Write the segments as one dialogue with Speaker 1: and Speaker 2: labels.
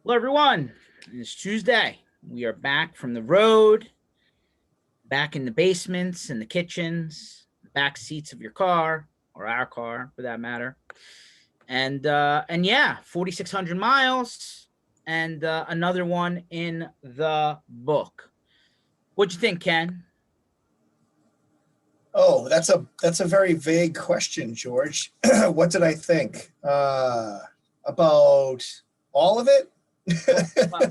Speaker 1: Hello, everyone. It's Tuesday. We are back from the road, back in the basements and the kitchens, the back seats of your car or our car, for that matter. And yeah, 4,600 miles and another one in the book. What'd you think, Ken?
Speaker 2: Oh, that's a very vague question, George. What did I think about all of it?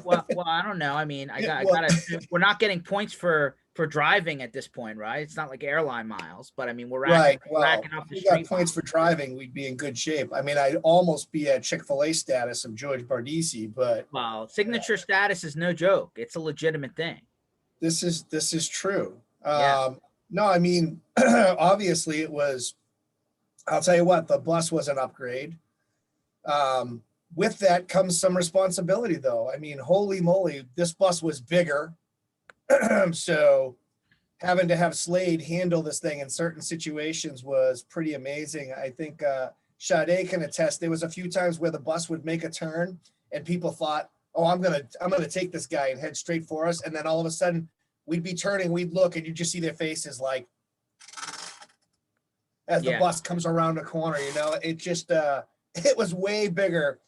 Speaker 1: Well, I don't know. I mean, I
Speaker 2: Well,
Speaker 1: gotta. We're not getting points for driving at this point, right? It's not like airline miles, but I mean, we're
Speaker 2: right. Well,
Speaker 1: racking up
Speaker 2: if
Speaker 1: the
Speaker 2: we got
Speaker 1: street
Speaker 2: points
Speaker 1: miles.
Speaker 2: for driving, we'd be in good shape. I mean, I'd almost be at Chick-fil-A status of George Bardissi, but
Speaker 1: Well, signature status is no joke. It's a legitimate thing.
Speaker 2: this is true.
Speaker 1: Yeah.
Speaker 2: No, I mean, obviously it was. I'll tell you what, the bus was an upgrade. Um, with that comes some responsibility, though. I mean, holy moly, this bus was bigger. So having to have Slade handle this thing in certain situations was pretty amazing. I think Sade can attest. There was a few times where the bus would make a turn, and people thought, "Oh, I'm gonna take this guy and head straight for us," and then all of a sudden we'd be turning, we'd look, and you just see their faces like as the
Speaker 1: Yeah.
Speaker 2: bus comes around the corner. It just it was way bigger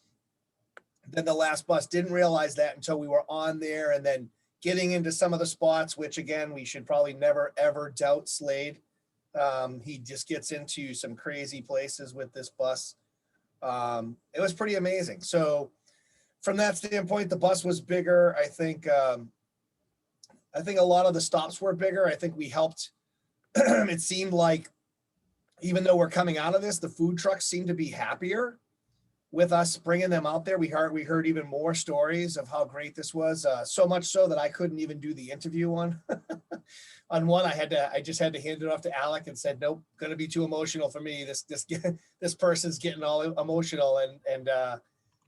Speaker 2: than the last bus. Didn't realize that until we were on there, and then getting into some of the spots, which again, we should probably never ever doubt Slade. He just gets into some crazy places with this bus. It was pretty amazing. So from that standpoint, the bus was bigger. I think a lot of the stops were bigger. I think we helped. It seemed like even though we're coming out of this, the food trucks seem to be happier with us bringing them out there. We heard even more stories of how great this was. So much so that I couldn't even do the interview on on one. I just had to hand it off to Alec and said, nope, going to be too emotional for me. This person's getting all emotional, and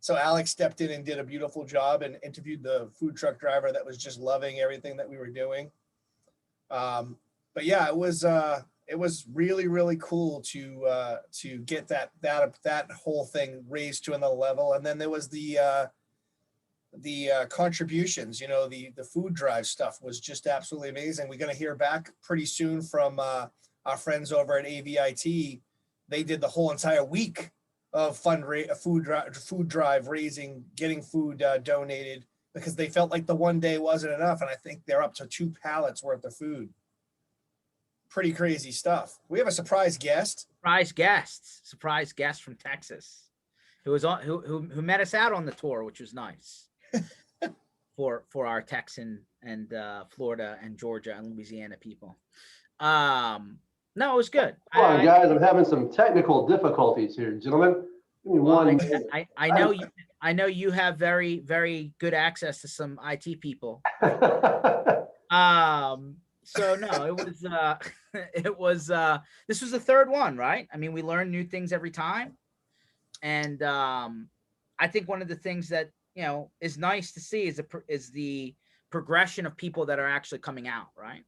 Speaker 2: so Alex stepped in and did a beautiful job and interviewed the food truck driver that was just loving everything that we were doing. But yeah, it was really really cool to get that whole thing raised to another level. And then there was the contributions. The food drive stuff was just absolutely amazing. We're going to hear back pretty soon from our friends over at AVIT. They did the whole entire week of food drive raising, getting food donated, because they felt like the one day wasn't enough, and I think they're up to 2 pallets worth of food. Pretty crazy stuff. We have a surprise guest.
Speaker 1: Surprise guest from Texas, who was on who met us out on the tour, which was nice for our Texan and Florida and Georgia and Louisiana people. No, it was good.
Speaker 3: Hold on, guys. I'm having some technical difficulties here, gentlemen. Give me
Speaker 1: Well,
Speaker 3: one moment.
Speaker 1: I know you. I know you have very, very good access to some IT people. So no, it was it was this was the third one, right? I mean, we learn new things every time. And I think one of the things that, is nice to see is the progression of people that are actually coming out, right?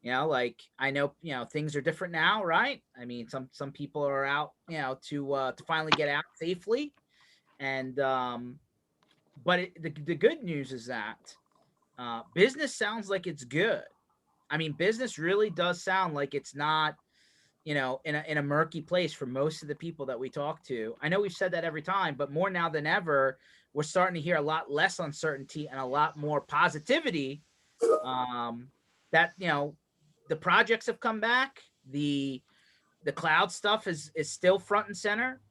Speaker 1: Like I know, things are different now, right? I mean, some people are out, to finally get out safely. And but the good news is that business sounds like it's good. I mean, business really does sound like it's not, in a murky place for most of the people that we talk to. I know we've said that every time, but more now than ever, we're starting to hear a lot less uncertainty and a lot more positivity. That the projects have come back. The cloud stuff is still front and center,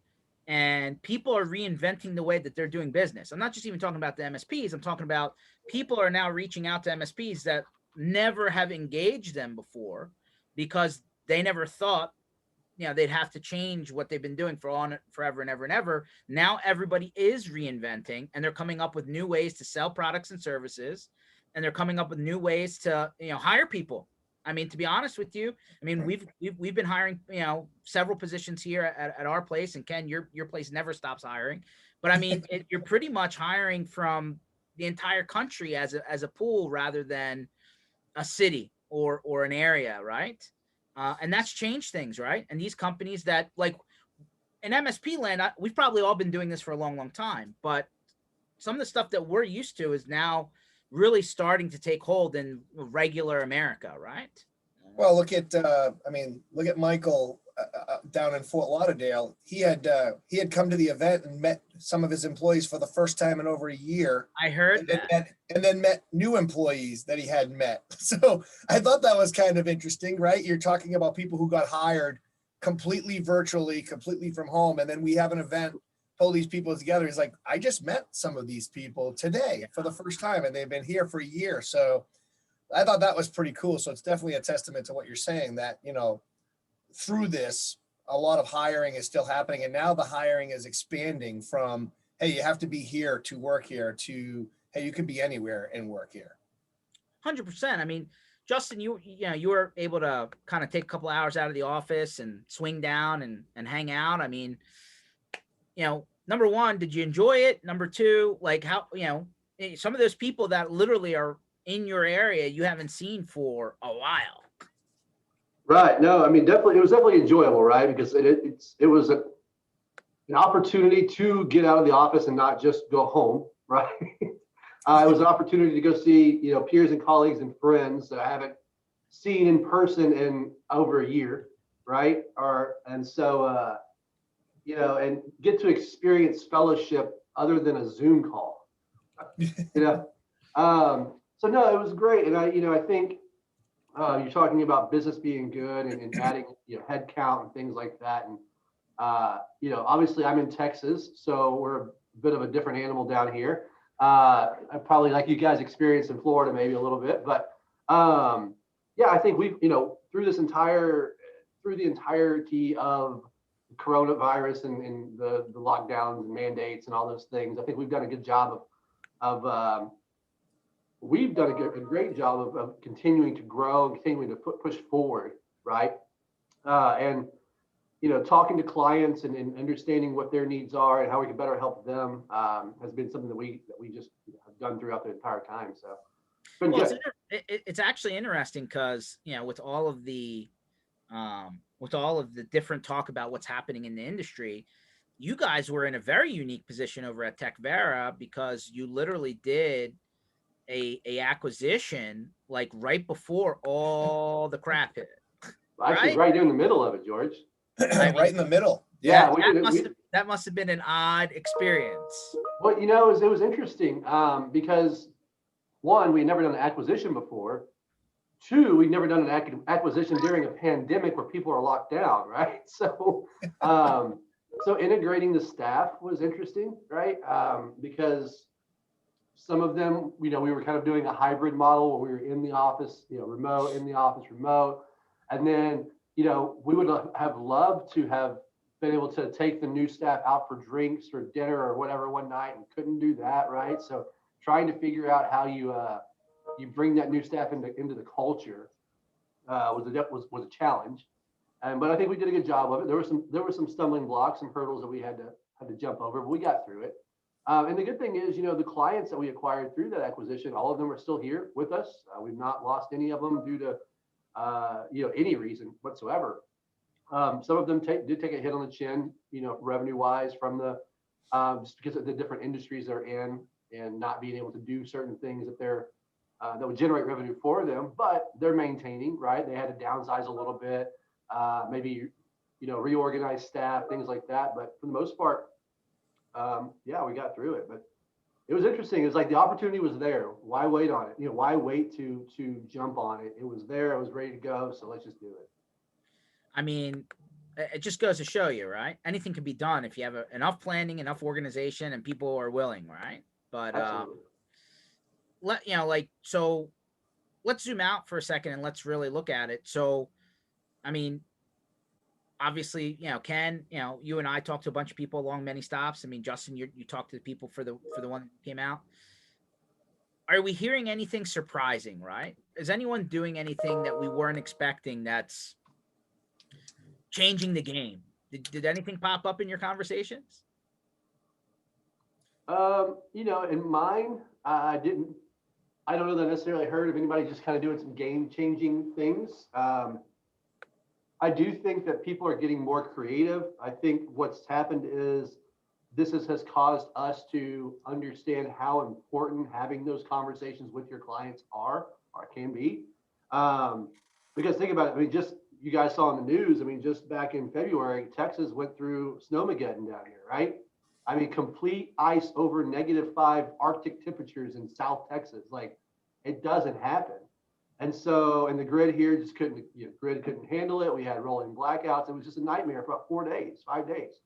Speaker 1: and people are reinventing the way that they're doing business. I'm not just even talking about the MSPs. I'm talking about people are now reaching out to MSPs that never have engaged them before, because they never thought they'd have to change what they've been doing for forever and ever and ever. Now everybody is reinventing, and they're coming up with new ways to sell products and services, and they're coming up with new ways to hire people. I mean, to be honest with you, I mean, we've been hiring several positions here at our place, and Ken, your place never stops hiring. But I mean, you're pretty much hiring from the entire country as a pool, rather than a city or an area, right? And that's changed things, right? And these companies that, like, in MSP land, we've probably all been doing this for a long, long time, but some of the stuff that we're used to is now really starting to take hold in regular America, right?
Speaker 2: Well, look at look at Michael down in Fort Lauderdale. He had come to the event and met some of his employees for the first time in over a year,
Speaker 1: I heard
Speaker 2: and then
Speaker 1: that.
Speaker 2: met new employees that he hadn't met. So I thought that was kind of interesting, right? You're talking about people who got hired completely virtually, completely from home, and then we have an event, pull these people together. He's like, I just met some of these people today for the first time, and they've been here for a year. So I thought that was pretty cool. So it's definitely a testament to what you're saying, that, you know, through this, a lot of hiring is still happening. And now the hiring is expanding from, hey, you have to be here to work here, to, hey, you can be anywhere and work here.
Speaker 1: 100%. I mean, Justin, you were able to kind of take a couple hours out of the office and swing down and hang out. I mean, number one, did you enjoy it? Number two, like how, some of those people that literally are in your area you haven't seen for a while.
Speaker 3: Right. No, I mean, definitely, it was definitely enjoyable, right? Because it was an opportunity to get out of the office and not just go home, right? It was an opportunity to go see, peers and colleagues and friends that I haven't seen in person in over a year, right? And get to experience fellowship other than a Zoom call, So no, it was great. And I think you're talking about business being good and adding, head count and things like that. And, obviously I'm in Texas, so we're a bit of a different animal down here. I probably, like you guys experienced in Florida, maybe a little bit, but I think we've, through the entirety of coronavirus and the lockdowns and mandates and all those things, I think we've done a good job we've done a great job of continuing to grow and continuing to push forward, right? And talking to clients and understanding what their needs are and how we can better help them has been something that we just have done throughout the entire time. So it's been good.
Speaker 1: It's actually interesting because with all of the different talk about what's happening in the industry, you guys were in a very unique position over at Techvera because you literally did a acquisition like right before all the crap hit.
Speaker 3: Actually, right in the middle of it, George.
Speaker 2: Right in the middle.
Speaker 3: Yeah,
Speaker 1: that must have been an odd experience.
Speaker 3: Well, it was interesting because one, we'd never done an acquisition before. Two, we'd never done an acquisition during a pandemic where people are locked down, right? So, so integrating the staff was interesting, right? Because some of them, we were kind of doing a hybrid model where we were in the office, remote, in the office, remote. And then, we would have loved to have been able to take the new staff out for drinks or dinner or whatever one night and couldn't do that, right? So trying to figure out how you bring that new staff into the culture was a challenge. But I think we did a good job of it. There were some stumbling blocks, some hurdles that we had to jump over, but we got through it. And the good thing is, the clients that we acquired through that acquisition, all of them are still here with us. We've not lost any of them due to, any reason whatsoever. Some of them did take a hit on the chin, revenue wise from just because of the different industries they're in and not being able to do certain things that would generate revenue for them, but they're maintaining, right? They had to downsize a little bit, maybe, reorganize staff, things like that. But for the most part, we got through it, but it was interesting. It was like the opportunity was there. Why wait on it? Why wait to jump on it? It was there. It was ready to go. So let's just do it.
Speaker 1: I mean, it just goes to show you, right? Anything can be done if you have enough planning, enough organization, and people are willing, right? But so let's zoom out for a second and let's really look at it. So, I mean, obviously, Ken, you and I talked to a bunch of people along many stops. I mean, Justin, you talked to the people for the one that came out. Are we hearing anything surprising, right? Is anyone doing anything that we weren't expecting that's changing the game? Did anything pop up in your conversations?
Speaker 3: In mine, I don't know that I necessarily heard of anybody just kind of doing some game-changing things. I do think that people are getting more creative. I think what's happened is has caused us to understand how important having those conversations with your clients are or can be. Because think about it, I mean, just you guys saw in the news, I mean, just back in February, Texas went through snowmageddon down here, right? I mean, complete ice over -5 Arctic temperatures in South Texas. Like, it doesn't happen. And so, and the grid here just couldn't, grid couldn't handle it. We had rolling blackouts. It was just a nightmare for about 4 days, 5 days.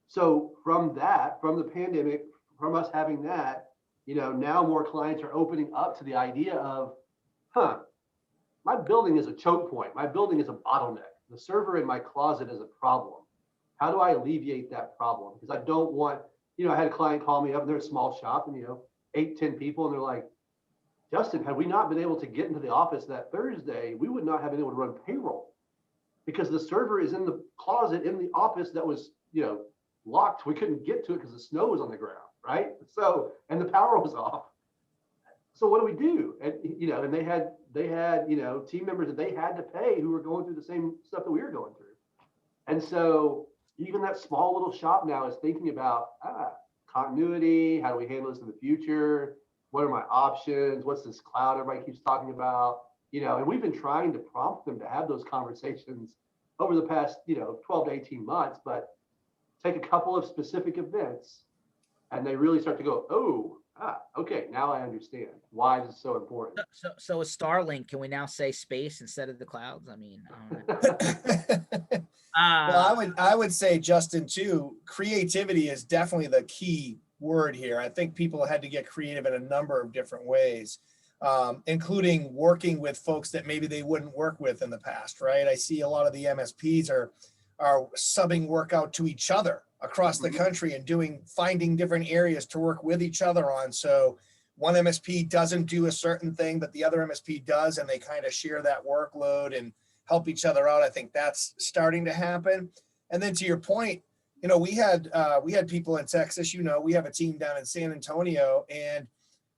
Speaker 3: So from that, from the pandemic, from us having that, now more clients are opening up to the idea of, my building is a choke point. My building is a bottleneck. The server in my closet is a problem. How do I alleviate that problem? Because I don't want, I had a client call me up, and they're a small shop, and 8, 10 people, and they're like, Justin, had we not been able to get into the office that Thursday, we would not have been able to run payroll because the server is in the closet in the office that was, locked. We couldn't get to it because the snow was on the ground, right? So, and the power was off. So what do we do? And, and they had, team members that they had to pay who were going through the same stuff that we were going through. And so even that small little shop now is thinking about continuity. How do we handle this in the future? What are my options? What's this cloud everybody keeps talking about? And we've been trying to prompt them to have those conversations over the past, 12 to 18 months, but take a couple of specific events and they really start to go, okay, now I understand why this is so important.
Speaker 1: So a Starlink, can we now say space instead of the clouds? I mean,
Speaker 2: well, I would say, Justin, too, creativity is definitely the key word here. I think people had to get creative in a number of different ways, including working with folks that maybe they wouldn't work with in the past, right? I see a lot of the MSPs are subbing work out to each other across the country and finding different areas to work with each other on. So one MSP doesn't do a certain thing, but the other MSP does, and they kind of share that workload and help each other out. I think that's starting to happen. And then to your point, we had people in Texas, we have a team down in San Antonio, and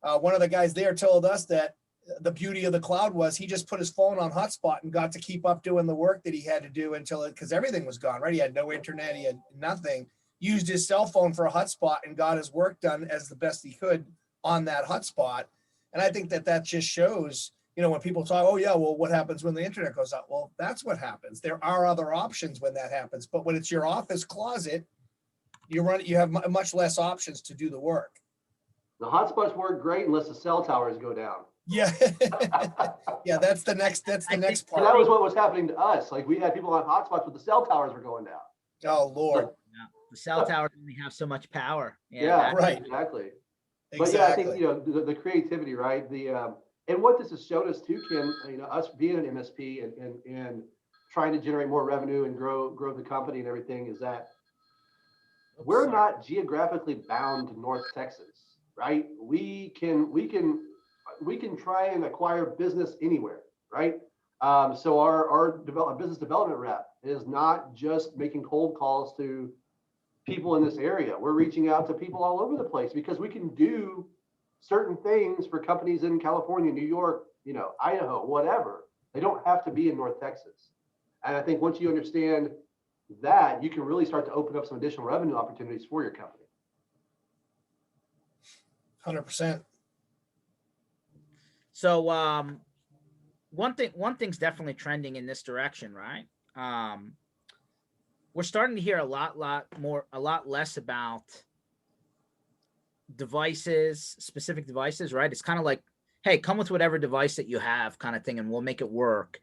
Speaker 2: one of the guys there told us that the beauty of the cloud was he just put his phone on hotspot and got to keep up doing the work that he had to do because everything was gone, right? He had no internet, he had nothing, used his cell phone for a hotspot and got his work done as the best he could on that hotspot. And I think that just shows, when people talk, oh yeah, well, what happens when the internet goes out? Well, that's what happens. There are other options when that happens, but when it's your office closet, you have much less options to do the work.
Speaker 3: The hotspots work great unless the cell towers go down.
Speaker 2: Yeah. Yeah, that's the next part.
Speaker 3: And that was what was happening to us. Like, we had people on hotspots, but the cell towers were going down.
Speaker 2: Oh Lord.
Speaker 1: Yeah. The cell towers only have so much power.
Speaker 3: Yeah,
Speaker 2: right.
Speaker 3: Exactly. But yeah, I think, the creativity, right? And what this has showed us too, Ken, us being an MSP and trying to generate more revenue and grow the company and everything, is that we're not geographically bound to North Texas, right? We can try and acquire business anywhere, right? So our business development rep is not just making cold calls to people in this area. We're reaching out to people all over the place because we can do certain things for companies in California, New York, Idaho, whatever. They don't have to be in North Texas. And I think once you understand that, you can really start to open up some additional revenue opportunities for your company.
Speaker 2: 100%.
Speaker 1: So one thing's definitely trending in this direction, right? We're starting to hear a lot less about specific devices, right? It's kind of like, hey, come with whatever device that you have kind of thing, and we'll make it work.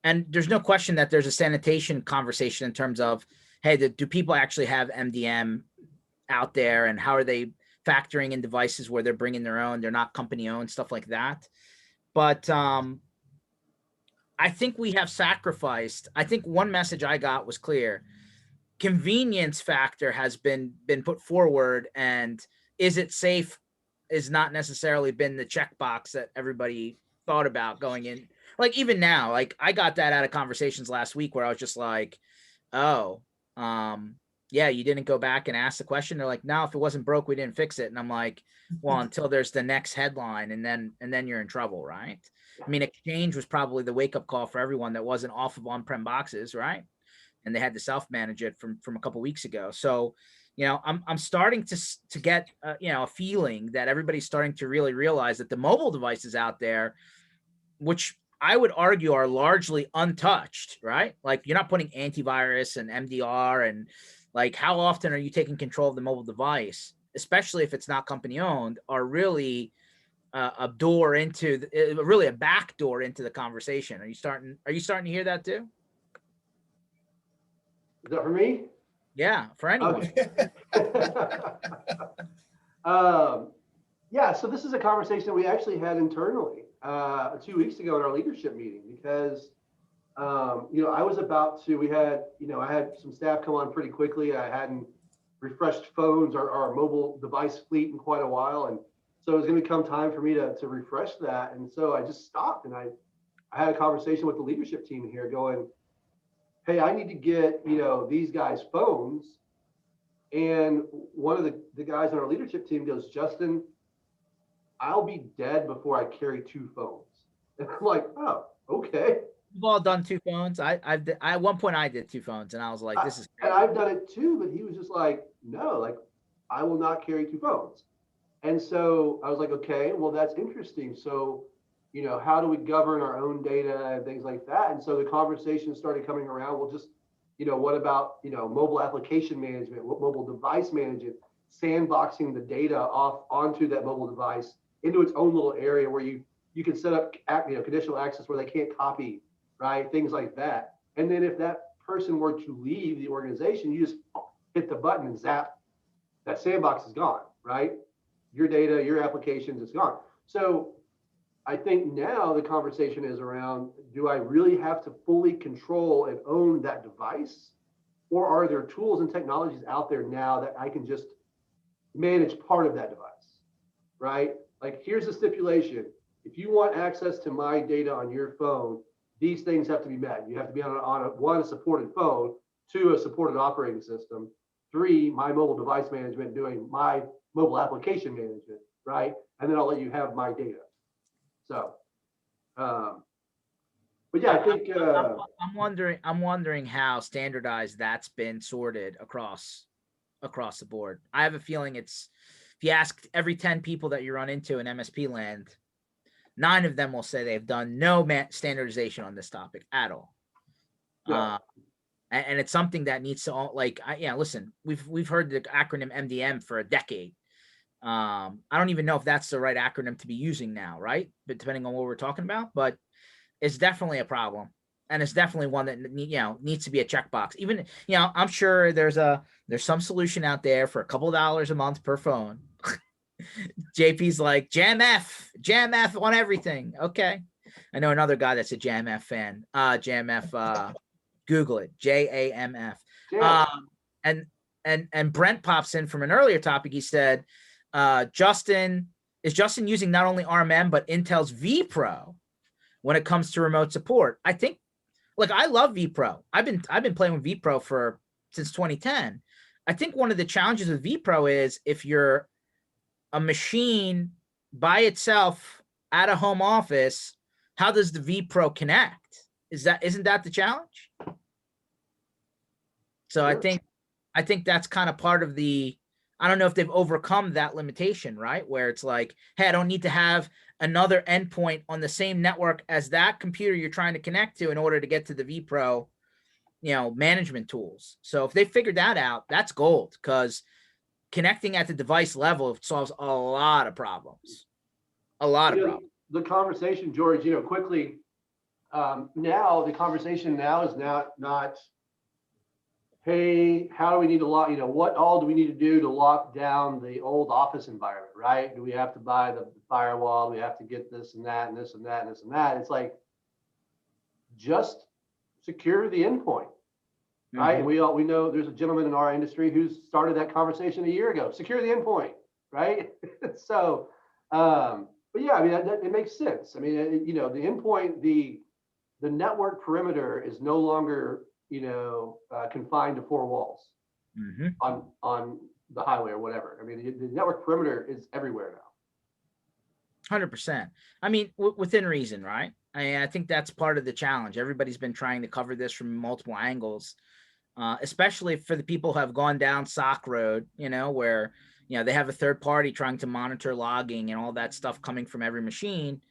Speaker 1: And there's no question that there's a sanitation conversation in terms of, hey, do people actually have MDM out there, and how are they factoring in devices where they're bringing their own, they're not company owned, stuff like that. But I think we have sacrificed. I think one message I got was clear. Convenience factor has been put forward, and is it safe is not necessarily been the checkbox that everybody thought about going in. Like, even now, like, I got that out of conversations last week where I was just like, oh, yeah, you didn't go back and ask the question. They're like, no, if it wasn't broke, we didn't fix it. And I'm like, well, until there's the next headline, and then you're in trouble, right? I mean, Exchange was probably the wake up call for everyone that wasn't off of on-prem boxes, right? And they had to self-manage it from a couple of weeks ago. So, I'm starting to get a feeling that everybody's starting to really realize that the mobile devices out there, which I would argue are largely untouched, right? Like you're not putting antivirus and MDR, and like how often are you taking control of the mobile device, especially if it's not company owned, are really a door into really a back door into the conversation. Are you starting to hear that too?
Speaker 3: Is that for me?
Speaker 1: Yeah, for anyone.
Speaker 3: Okay. Yeah, so this is a conversation we actually had internally 2 weeks ago in our leadership meeting, because I was about to, I had some staff come on pretty quickly. I hadn't refreshed phones or our mobile device fleet in quite a while. And so it was going to come time for me to refresh that. And so I just stopped and I had a conversation with the leadership team here going, hey, I need to get, these guys phones. And one of the guys on our leadership team goes, Justin, I'll be dead before I carry 2 phones. And I'm like, oh, okay.
Speaker 1: We've all done 2 phones. At one point I did 2 phones, and I was like, this is
Speaker 3: crazy. And I've done it too, but he was just like, no, like I will not carry 2 phones. And so I was like, okay, well, that's interesting. So, how do we govern our own data and things like that? And so the conversation started coming around. Well, just, what about, mobile application management, mobile device management, sandboxing the data off onto that mobile device into its own little area where you can set up, conditional access where they can't copy, right? Things like that. And then if that person were to leave the organization, you just hit the button and zap, that sandbox is gone, right? Your data, your applications is gone. So I think now the conversation is around, do I really have to fully control and own that device? Or are there tools and technologies out there now that I can just manage part of that device, right? Like here's the stipulation. If you want access to my data on your phone, these things have to be met. You have to be on a supported phone, 2, a supported operating system, 3, my mobile device management doing my mobile application management, right? And then I'll let you have my data. So, but yeah, I think
Speaker 1: I'm wondering how standardized that's been sorted across the board. I have a feeling it's, if you ask every 10 people that you run into in MSP land, 9 of them will say they've done no standardization on this topic at all. Yeah. And it's something that needs to, listen, we've heard the acronym MDM for a decade. I don't even know if that's the right acronym to be using now, right? But depending on what we're talking about, but it's definitely a problem. And it's definitely one that, needs to be a checkbox. Even, I'm sure there's some solution out there for a couple of dollars a month per phone. JP's like, Jam F on everything. Okay. I know another guy that's a Jam F fan. Jam F, Google it, JAMF. And Brent pops in from an earlier topic. He said, Justin using not only RMM, but Intel's vPro when it comes to remote support? I think, I love vPro. I've been playing with vPro since 2010. I think one of the challenges with vPro is if you're a machine by itself at a home office, how does the vPro connect? Isn't that the challenge? So sure. I think that's kind of part of I don't know if they've overcome that limitation, right? Where it's like, hey, I don't need to have another endpoint on the same network as that computer you're trying to connect to in order to get to the vPro, management tools. So if they figured that out, that's gold, because connecting at the device level solves a lot of problems.
Speaker 3: The conversation, George, quickly, now the conversation now is not, hey, how do we need to lock, what all do we need to do to lock down the old office environment, right? Do we have to buy the firewall? Do we have to get this and that and this and that and this and that? It's like, just secure the endpoint, right? Mm-hmm. And we know there's a gentleman in our industry who's started that conversation a year ago. Secure the endpoint, right? So, but yeah, I mean, it makes sense. I mean, the endpoint, the network perimeter is no longer, confined to 4 walls on the highway or whatever. I mean, the network perimeter is everywhere now.
Speaker 1: 100%. I mean, within reason, right? I think that's part of the challenge. Everybody's been trying to cover this from multiple angles. especially for the people who have gone down SOC road, where, they have a third party trying to monitor logging and all that stuff coming from every machine.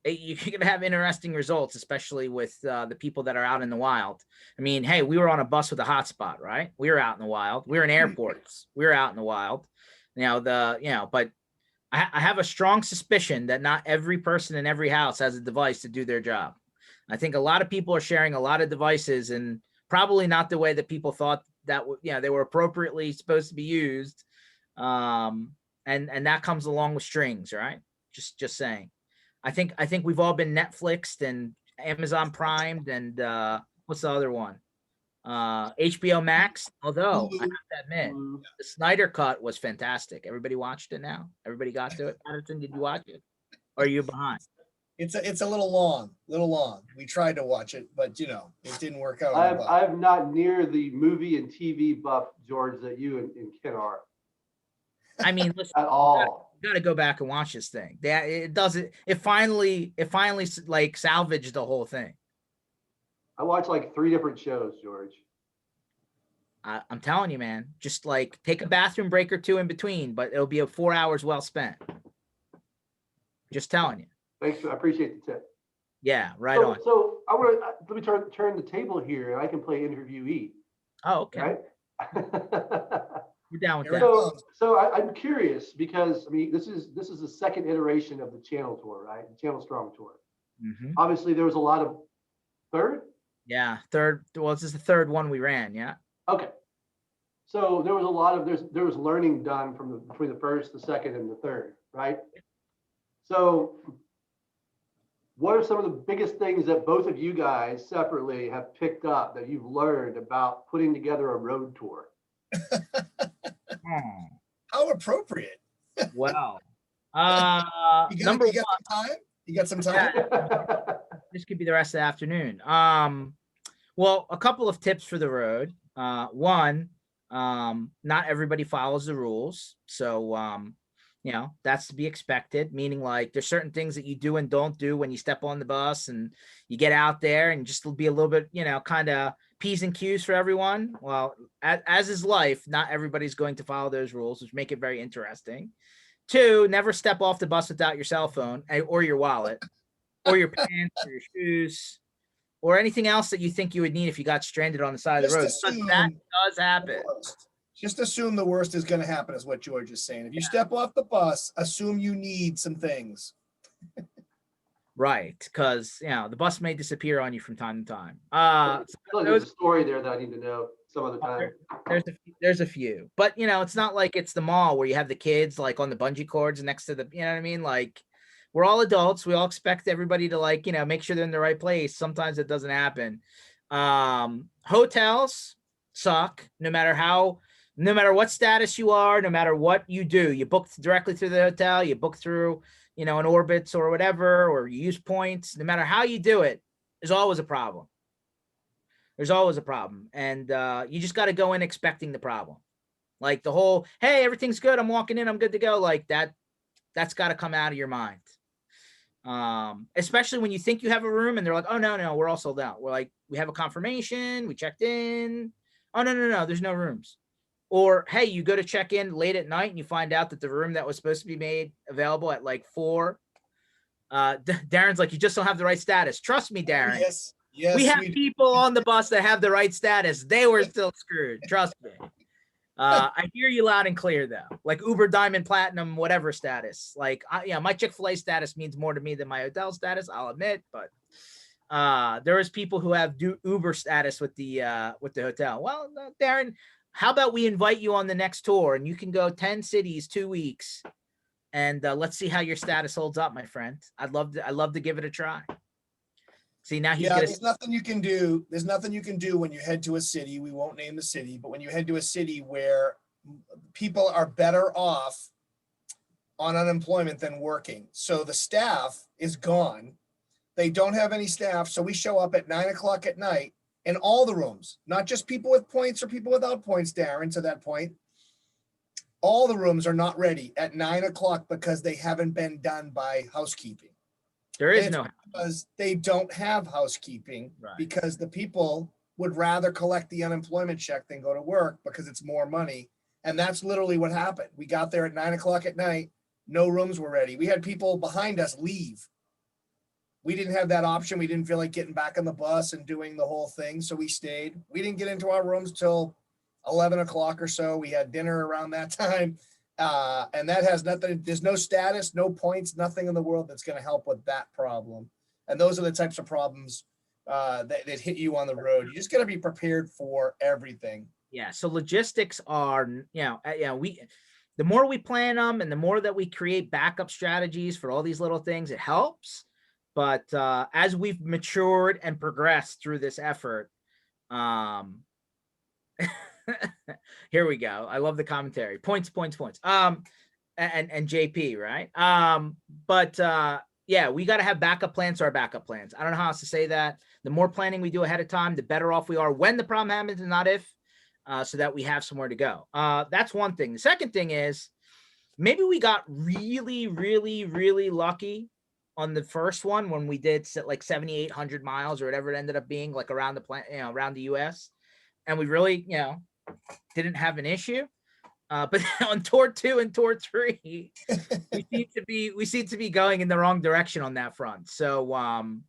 Speaker 1: You can have interesting results, especially with the people that are out in the wild. I mean, hey, we were on a bus with a hotspot, right? We were out in the wild. We were in airports. We were out in the wild. But I have a strong suspicion that not every person in every house has a device to do their job. I think a lot of people are sharing a lot of devices, and probably not the way that people thought that they were appropriately supposed to be used. And that comes along with strings, right? Just saying. I think we've all been Netflixed and Amazon Primed and what's the other one? HBO Max. Although I have to admit, the Snyder Cut was fantastic. Everybody watched it now. Everybody got to it. Patterson, did you watch it? Or are you behind?
Speaker 2: It's a little long. We tried to watch it, but it didn't work out.
Speaker 3: I'm not near the movie and TV buff, George, that you and Ken are.
Speaker 1: I mean, listen,
Speaker 3: at all.
Speaker 1: You got to go back and watch this thing. It finally like salvaged the whole thing.
Speaker 3: I watched like 3 different shows, George.
Speaker 1: I'm telling you, man, just like take a bathroom break or 2 in between, but it'll be 4 hours well spent. Just telling you.
Speaker 3: Thanks. I appreciate the tip.
Speaker 1: Yeah, right on.
Speaker 3: So let me turn the table here, and I can play interviewee.
Speaker 1: Oh, okay.
Speaker 3: Right?
Speaker 1: We're down with that.
Speaker 3: So I'm curious because this is the second iteration of the channel tour, right? The Channel Strong tour.
Speaker 1: Mm-hmm.
Speaker 3: Obviously, there was a lot of third.
Speaker 1: Yeah, third. Well, this is the third one we ran. Yeah.
Speaker 3: Okay. So there was a lot of there was learning done between the first, the second, and the third, right? So what are some of the biggest things that both of you guys separately have picked up that you've learned about putting together a road tour?
Speaker 2: How appropriate.
Speaker 1: Wow.
Speaker 2: You got some time?
Speaker 1: Yeah. This could be the rest of the afternoon. Well, a couple of tips for the road. One, not everybody follows the rules. So, that's to be expected, meaning like there's certain things that you do and don't do when you step on the bus and you get out there, and just be a little bit, kind of P's and Q's for everyone. Well, as is life, not everybody's going to follow those rules, which make it very interesting. 2, never step off the bus without your cell phone or your wallet or your pants or your shoes or anything else that you think you would need if you got stranded on the side of the road. But that does happen.
Speaker 2: Just assume the worst is going to happen, is what George is saying. If you step off the bus, assume you need some things.
Speaker 1: Right, because the bus may disappear on you from time to time.
Speaker 3: There's a story there that I need to know some other time.
Speaker 1: There's a few, but it's not like it's the mall where you have the kids like on the bungee cords next to the, you know what I mean? Like, we're all adults. We all expect everybody to make sure they're in the right place. Sometimes it doesn't happen. Hotels suck, no matter what status you are, no matter what you do. You book directly through the hotel, you book through, an Orbitz or whatever, or you use points. No matter how you do it, there's always a problem. There's always a problem. And you just got to go in expecting the problem. Like the whole, hey, everything's good, I'm walking in, I'm good to go. Like that's got to come out of your mind. Especially when you think you have a room and they're like, oh, no, we're all sold out. We're like, we have a confirmation, we checked in. Oh, no, there's no rooms. Or, hey, you go to check in late at night and you find out that the room that was supposed to be made available at like 4, Darren's like, you just don't have the right status. Trust me, Darren.
Speaker 2: Yes,
Speaker 1: we have people on the bus that have the right status. They were still screwed. Trust me. I hear you loud and clear though. Like Uber, Diamond, Platinum, whatever status. Like, my Chick-fil-A status means more to me than my hotel status, I'll admit. But there is people who have Uber status with the hotel. Well, Darren, how about we invite you on the next tour and you can go 10 cities, 2 weeks, and let's see how your status holds up, my friend. I'd love to give it a try. See, now
Speaker 2: there's nothing you can do. There's nothing you can do when you head to a city. We won't name the city, but when you head to a city where people are better off on unemployment than working. So the staff is gone. They don't have any staff. So we show up at 9:00 at night in all the rooms, not just people with points or people without points, Darren, to that point. All the rooms are not ready at 9:00 because they haven't been done by housekeeping.
Speaker 1: There is no,
Speaker 2: because they don't have housekeeping, right? Because the people would rather collect the unemployment check than go to work because it's more money. And that's literally what happened. We got there at 9 o'clock at night. No rooms were ready. We had people behind us leave. We didn't have that option. We didn't feel like getting back on the bus and doing the whole thing. So we stayed. We didn't get into our rooms till 11 o'clock or so. We had dinner around that time. And that has nothing, there's no status, no points, nothing in the world that's going to help with that problem. And those are the types of problems that hit you on the road. You just got to be prepared for everything.
Speaker 1: Yeah. So logistics are, the more we plan them and the more that we create backup strategies for all these little things, it helps. But as we've matured and progressed through this effort, here we go. I love the commentary. Points. And JP, right? Yeah, we got to have backup plans to our backup plans. I don't know how else to say that. The more planning we do ahead of time, the better off we are when the problem happens and not if, so that we have somewhere to go. That's one thing. The second thing is maybe we got really, really, really lucky on the first one when we did like 7,800 miles or whatever it ended up being, like around the planet, around the US. And we really, didn't have an issue. But on tour 2 and tour 3, we seem to be going in the wrong direction on that front. So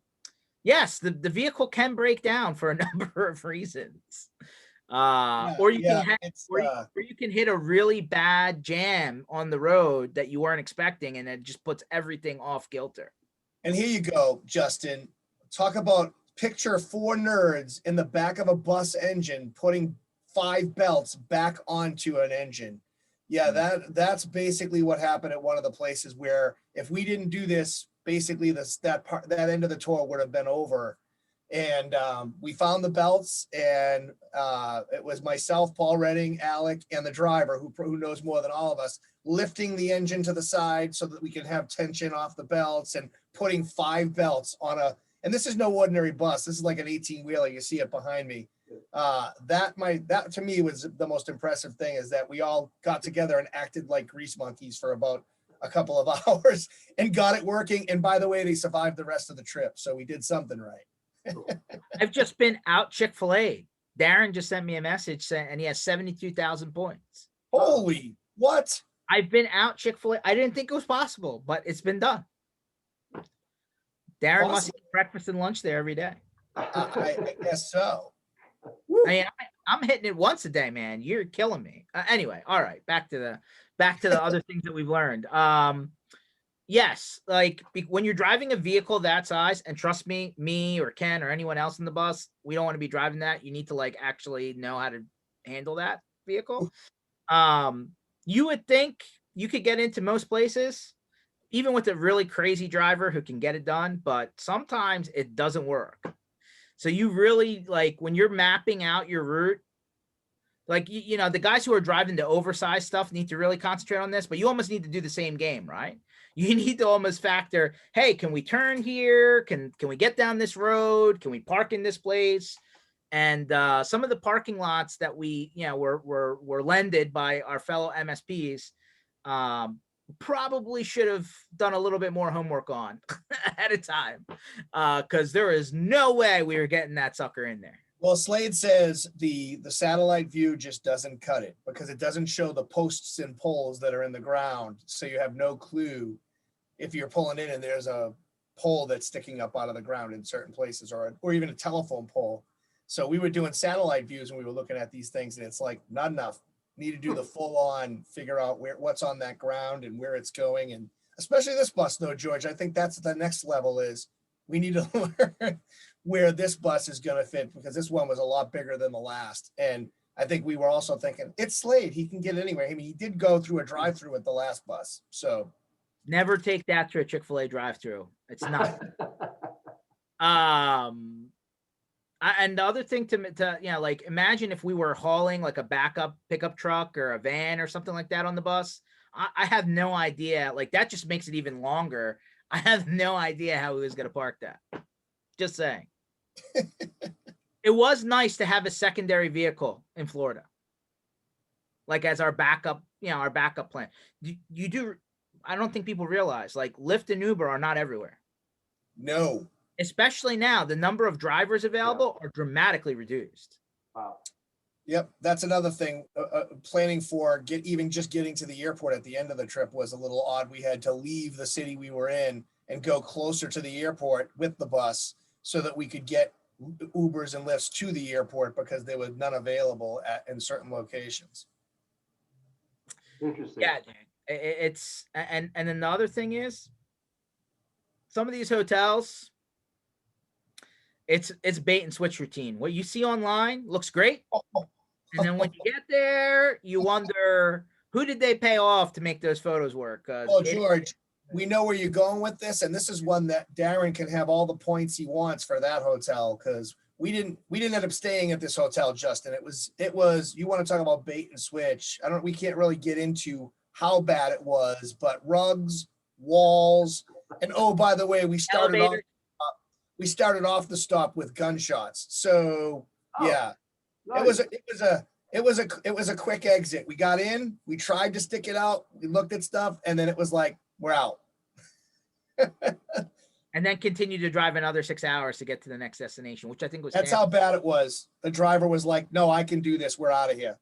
Speaker 1: yes, the vehicle can break down for a number of reasons. Or you can hit a really bad jam on the road that you weren't expecting, and it just puts everything off kilter.
Speaker 2: And here you go, Justin. Talk about picture 4 nerds in the back of a bus engine putting 5 belts back onto an engine. Yeah, that's basically what happened at one of the places where if we didn't do this, basically that end of the tour would have been over. And we found the belts, and it was myself, Paul Redding, Alec, and the driver who knows more than all of us, lifting the engine to the side so that we can have tension off the belts and putting 5 belts on and this is no ordinary bus. This is like an 18-wheeler. You see it behind me. That to me was the most impressive thing, is that we all got together and acted like grease monkeys for about a couple of hours and got it working. And by the way, they survived the rest of the trip. So we did something right.
Speaker 1: I've just been out Chick-fil-A. Darren just sent me a message saying, and he has 72,000 points.
Speaker 2: Holy, what?
Speaker 1: I've been out Chick-fil-A. I didn't think it was possible, but it's been done. Darren must eat breakfast and lunch there every day.
Speaker 2: I guess so.
Speaker 1: I mean, I'm hitting it once a day, man. You're killing me. Anyway, all right. Back to the other things that we've learned. Yes, like when you're driving a vehicle that size, and trust me, or Ken or anyone else in the bus, we don't want to be driving that. You need to like actually know how to handle that vehicle. You would think you could get into most places, even with a really crazy driver who can get it done, but sometimes it doesn't work. So you really, like, when you're mapping out your route, like, the guys who are driving the oversized stuff need to really concentrate on this, but you almost need to do the same game, right? You need to almost factor, hey, can we turn here? Can we get down this road? Can we park in this place? And some of the parking lots that we, were lended by our fellow MSPs, probably should have done a little bit more homework on at a time, because there is no way we were getting that sucker in there.
Speaker 2: Well, Slade says the satellite view just doesn't cut it, because it doesn't show the posts and poles that are in the ground. So you have no clue if you're pulling in and there's a pole that's sticking up out of the ground in certain places, or even a telephone pole. So we were doing satellite views and we were looking at these things, and it's like, not enough. Need to do the full on, figure out what's on that ground and where it's going. And especially this bus though, George, I think that's the next level, is we need to learn where this bus is going to fit, because this one was a lot bigger than the last. And I think we were also thinking, it's Slade, he can get anywhere. I mean, he did go through a drive-through with the last bus. So
Speaker 1: never take that to a Chick-fil-A drive-through. It's not. And the other thing to like, imagine if we were hauling like a backup pickup truck or a van or something like that on the bus. I have no idea. Like, that just makes it even longer. I have no idea how he was going to park that. Just saying. It was nice to have a secondary vehicle in Florida, like as our backup, our backup plan. I don't think people realize, like, Lyft and Uber are not everywhere.
Speaker 2: No.
Speaker 1: especially now, the number of drivers available are dramatically reduced.
Speaker 3: Wow.
Speaker 2: Yep, that's another thing. Planning for just getting to the airport at the end of the trip was a little odd. We had to leave the city we were in and go closer to the airport with the bus so that we could get Ubers and Lyfts to the airport because there was none available in certain locations.
Speaker 3: Interesting.
Speaker 1: Yeah, dude. It's and then the other thing is, some of these hotels, it's bait and switch routine. What you see online looks great, and then when you get there, you wonder who did they pay off to make those photos work?
Speaker 2: Oh, George, we know where you're going with this, and this is one that Darren can have all the points he wants for that hotel, because we didn't end up staying at this hotel, Justin. It was you want to talk about bait and switch. We can't really get into how bad it was, but rugs, walls, and oh, by the way, we started off the stop with gunshots. So yeah,
Speaker 3: Nice.
Speaker 2: it was a quick exit. We got in, we tried to stick it out, we looked at stuff, and then it was like, we're out.
Speaker 1: And then continue to drive another 6 hours to get to the next destination, which I think was
Speaker 2: That's how bad it was. The driver was like, no, I can do this. We're out of here.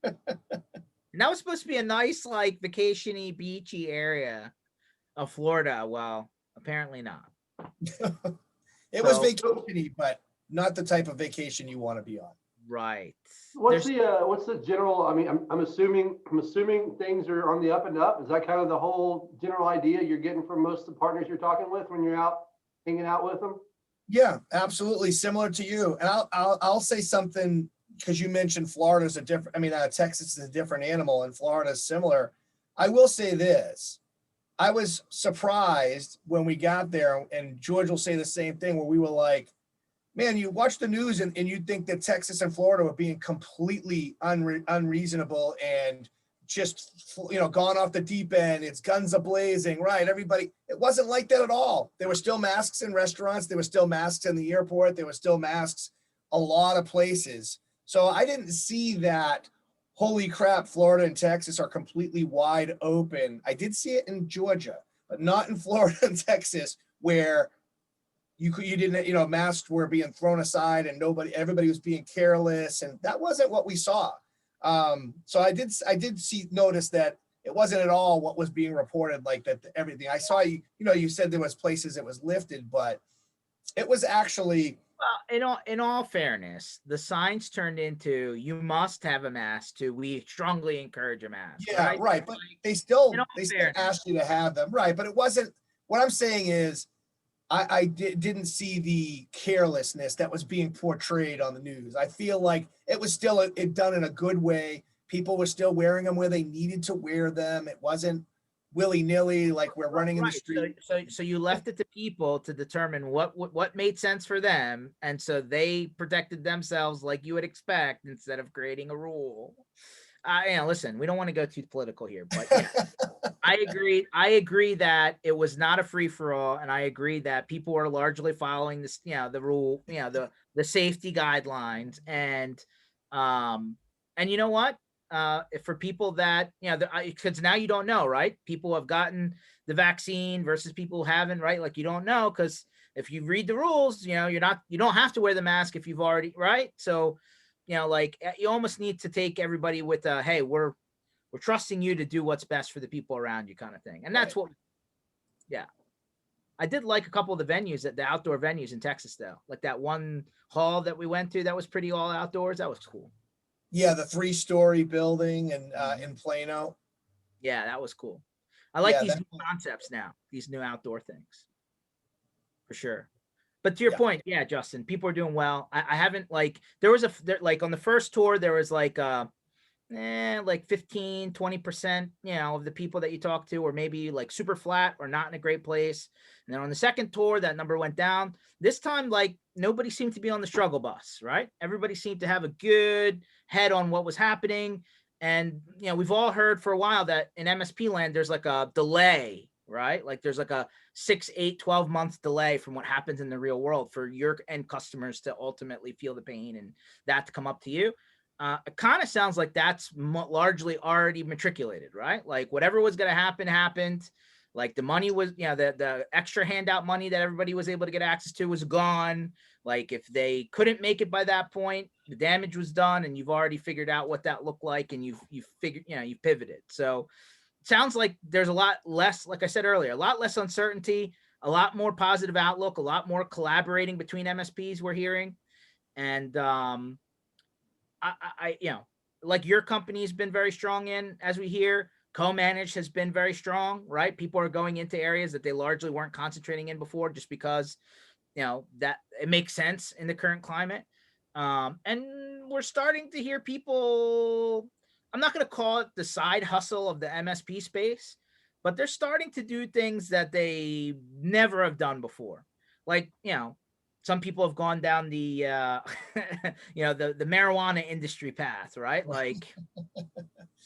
Speaker 1: And that was supposed to be a nice, like, vacation-y, beachy area of Florida. Well, apparently not.
Speaker 2: It was vacation-y, but not the type of vacation you want to be on.
Speaker 1: Right.
Speaker 3: What's the general? I mean, I'm assuming things are on the up and up. Is that kind of the whole general idea you're getting from most of the partners you're talking with when you're out hanging out with them?
Speaker 2: Yeah, absolutely similar to you. And I'll say something, because you mentioned Florida's a different. I mean, Texas is a different animal, and Florida is similar. I will say this. I was surprised when we got there, and George will say the same thing, where we were like, man, you watch the news and you think that Texas and Florida were being completely unreasonable and just, gone off the deep end. It's guns a-blazing, right? Everybody, it wasn't like that at all. There were still masks in restaurants. There were still masks in the airport. There were still masks a lot of places. So I didn't see that, holy crap, Florida and Texas are completely wide open. I did see it in Georgia, but not in Florida and Texas, where you didn't, masks were being thrown aside and everybody was being careless, and that wasn't what we saw. So I did notice that it wasn't at all what was being reported, like that everything. I saw you said there was places it was lifted, but it was actually.
Speaker 1: Well, in all fairness, the signs turned into, you must have a mask, to we strongly encourage a mask.
Speaker 2: Yeah, right. But they still
Speaker 1: fairness,
Speaker 2: asked you to have them, right? But it wasn't. What I'm saying is, I didn't see the carelessness that was being portrayed on the news. I feel like it was still done in a good way. People were still wearing them where they needed to wear them. It wasn't willy-nilly, like we're running in the street.
Speaker 1: So you left it to people to determine what made sense for them, and so they protected themselves like you would expect, instead of creating a rule. Listen, we don't want to go too political here, but yeah, I agree that it was not a free for all, and I agree that people are largely following this, the rule, the safety guidelines, and you know what? For people that, because now you don't know, right? People have gotten the vaccine versus people who haven't, right? Like, you don't know, because if you read the rules, you don't have to wear the mask if you've already, right? So, like, you almost need to take everybody with hey, we're trusting you to do what's best for the people around you, kind of thing. And that's what, yeah. I did like a couple of the venues, the outdoor venues in Texas, though. Like that one hall that we went to, that was pretty all outdoors. That was cool.
Speaker 2: Yeah, the 3-story building and in Plano.
Speaker 1: Yeah, that was cool. I like these new concepts now, these new outdoor things, for sure. But to your point, yeah, Justin, people are doing well. I haven't, like, there was like on the first tour, there was like 15, 20%, of the people that you talk to, or maybe like super flat or not in a great place. And then on the second tour, that number went down. This time, like, nobody seemed to be on the struggle bus, right? Everybody seemed to have a good head on what was happening. And, we've all heard for a while that in MSP land, there's like a delay, right? Like there's like a 6, 8, 12 month delay from what happens in the real world for your end customers to ultimately feel the pain and that to come up to you. It kind of sounds like that's largely already matriculated, right? Like whatever was going to happen happened. Like the money was, the extra handout money that everybody was able to get access to was gone. Like if they couldn't make it by that point, the damage was done, and you've already figured out what that looked like, and you've figured, you've pivoted. So it sounds like there's a lot less, like I said earlier, a lot less uncertainty, a lot more positive outlook, a lot more collaborating between MSPs we're hearing. And I like your company's been very strong in, as we hear, co-managed has been very strong, right? People are going into areas that they largely weren't concentrating in before, just because, that it makes sense in the current climate. And we're starting to hear people, I'm not going to call it the side hustle of the MSP space, but they're starting to do things that they never have done before. Like, some people have gone down the the marijuana industry path, right? Like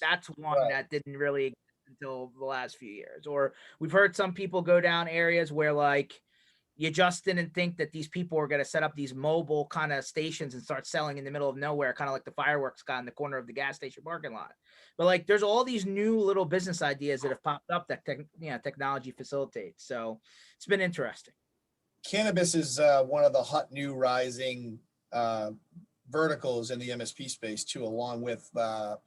Speaker 1: that's one
Speaker 2: Right.
Speaker 1: that didn't really exist until the last few years. Or we've heard some people go down areas where, like, you just didn't think that these people were going to set up these mobile kind of stations and start selling in the middle of nowhere, kind of like the fireworks guy in the corner of the gas station parking lot. But like, there's all these new little business ideas that have popped up that technology facilitates. So it's been interesting.
Speaker 2: Cannabis is one of the hot new rising verticals in the MSP space too, along with the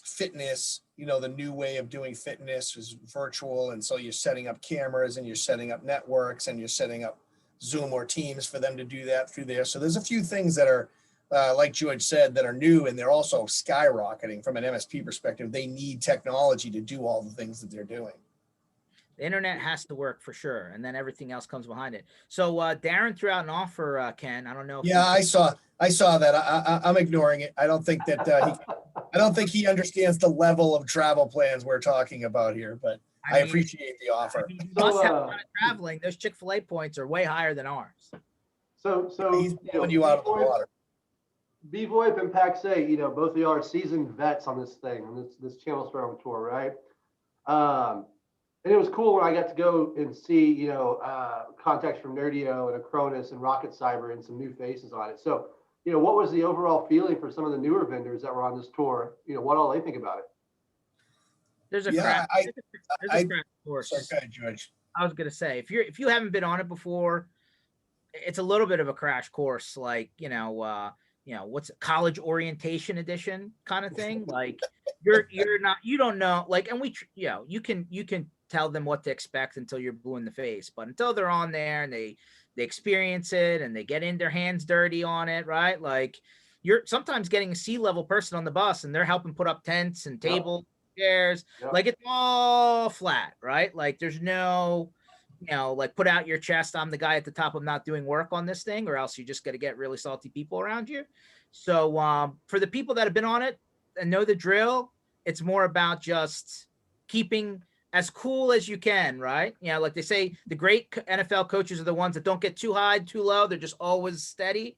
Speaker 2: fitness. The new way of doing fitness is virtual, and so you're setting up cameras and you're setting up networks and you're setting up Zoom or Teams for them to do that through there. So there's a few things that are like George said, that are new, and they're also skyrocketing from an MSP perspective. They need technology to do all the things that they're doing.
Speaker 1: The internet has to work for sure, and then everything else comes behind it. So Darren threw out an offer, Ken. I don't know.
Speaker 2: Yeah, I saw that. I'm ignoring it. I don't think that I don't think he understands the level of travel plans we're talking about here, but I appreciate the offer.
Speaker 1: He must have a lot of traveling. Those Chick-fil-A points are way higher than ours.
Speaker 3: So
Speaker 2: He's blowing you out of the water.
Speaker 3: bvoip and Pax-A, both of y'all are seasoned vets on this thing, on this Channel Storm tour, right? And it was cool when I got to go and see, contacts from Nerdio and Acronis and Rocket Cyber and some new faces on it. So, what was the overall feeling for some of the newer vendors that were on this tour? What all they think about it?
Speaker 1: There's a
Speaker 2: crash
Speaker 1: course.
Speaker 2: Sorry, George.
Speaker 1: I was gonna say, if you haven't been on it before, it's a little bit of a crash course, like what's it, college orientation edition kind of thing. Like you don't know, like, and you can tell them what to expect until you're blue in the face, but until they're on there and they experience it and they get in their hands dirty on it, right? Like, you're sometimes getting a C-level person on the bus and they're helping put up tents and tables, chairs. Like, it's all flat, right? Like, there's no, like, put out your chest, I'm the guy at the top, I'm not doing work on this thing, or else you're just going to get really salty people around you. So for the people that have been on it and know the drill, it's more about just keeping as cool as you can, right? Like they say, the great NFL coaches are the ones that don't get too high, too low. They're just always steady.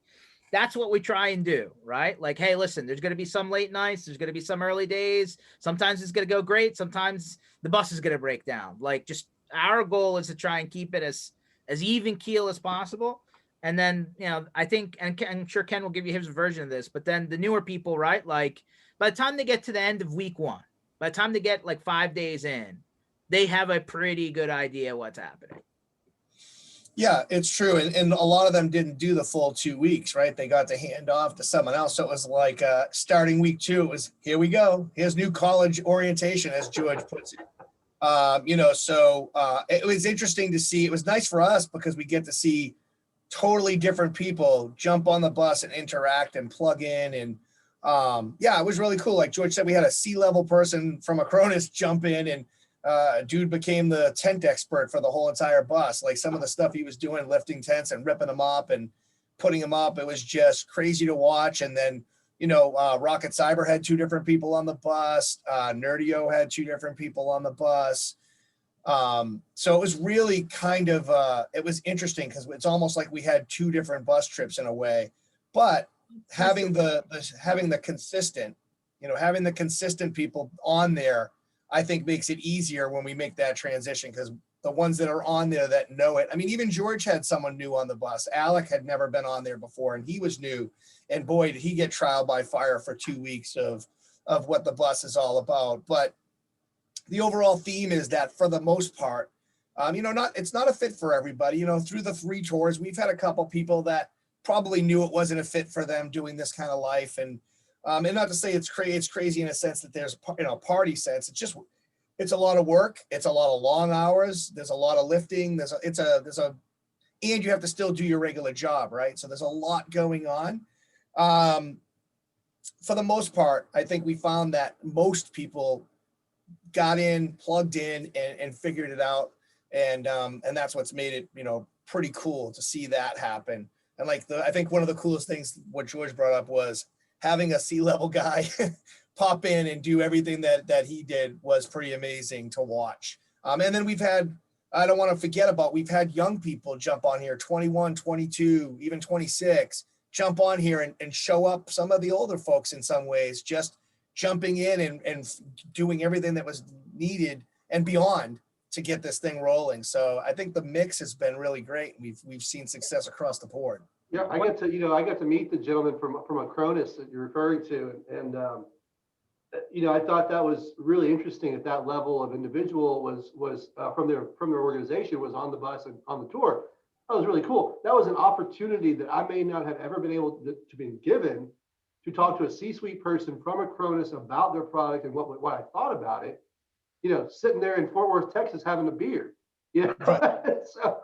Speaker 1: That's what we try and do, right? Like, hey, listen, there's going to be some late nights. There's going to be some early days. Sometimes it's going to go great. Sometimes the bus is going to break down. Like, just our goal is to try and keep it as even keel as possible. And then, I think, and I'm sure Ken will give you his version of this, but then the newer people, right? Like, by the time they get to the end of week one, by the time they get like 5 days in, they have a pretty good idea what's happening.
Speaker 2: Yeah, it's true. And a lot of them didn't do the full 2 weeks, right? They got to hand off to someone else. So it was like starting week 2, it was, here we go. Here's new college orientation, as George puts it. It was interesting to see. It was nice for us because we get to see totally different people jump on the bus and interact and plug in. And it was really cool. Like George said, we had a C-level person from Acronis jump in, and dude became the tent expert for the whole entire bus. Like, some of the stuff he was doing, lifting tents and ripping them up and putting them up, it was just crazy to watch. And then, Rocket Cyber had 2 different people on the bus. Nerdio had 2 different people on the bus. So it was really kind of, it was interesting because it's almost like we had 2 different bus trips in a way, but having the consistent, having the consistent people on there, I think makes it easier when we make that transition, because the ones that are on there that know it. I mean, even George had someone new on the bus. Alec had never been on there before, and he was new. And boy, did he get trial by fire for 2 weeks of what the bus is all about. But the overall theme is that for the most part, it's not a fit for everybody. Through the 3 tours, we've had a couple people that probably knew it wasn't a fit for them doing this kind of life. And not to say it's crazy in a sense that there's, party sense. It's a lot of work. It's a lot of long hours. There's a lot of lifting. And you have to still do your regular job, right? So there's a lot going on. For the most part, I think we found that most people got in, plugged in, and figured it out. And that's what's made it, pretty cool to see that happen. And I think one of the coolest things, what George brought up, was having a C-level guy pop in and do everything that he did was pretty amazing to watch. And then I don't want to forget we've had young people jump on here, 21, 22, even 26, jump on here and show up. Some of the older folks in some ways, just jumping in and doing everything that was needed and beyond to get this thing rolling. So I think the mix has been really great. We've seen success across the board.
Speaker 3: Yeah, I got to meet the gentleman from Acronis that you're referring to, and I thought that was really interesting that that level of individual was from their organization was on the bus and on the tour. That was really cool. That was an opportunity that I may not have ever been able to be given, to talk to a C-suite person from Acronis about their product and what I thought about it. Sitting there in Fort Worth, Texas, having a beer.
Speaker 2: Right.
Speaker 3: So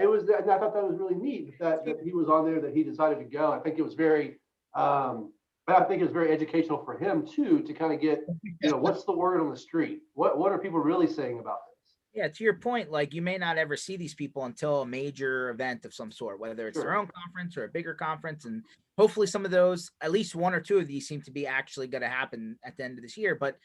Speaker 3: it was, and I thought that was really neat that he was on there, that he decided to go. I think it was very. But I think it's very educational for him too, to kind of get, what's the word on the street? What are people really saying about this?
Speaker 1: Yeah, to your point, like you may not ever see these people until a major event of some sort, whether it's
Speaker 3: Sure.
Speaker 1: their own conference or a bigger conference. And hopefully some of those, at least 1 or 2 of these, seem to be actually going to happen at the end of this year. But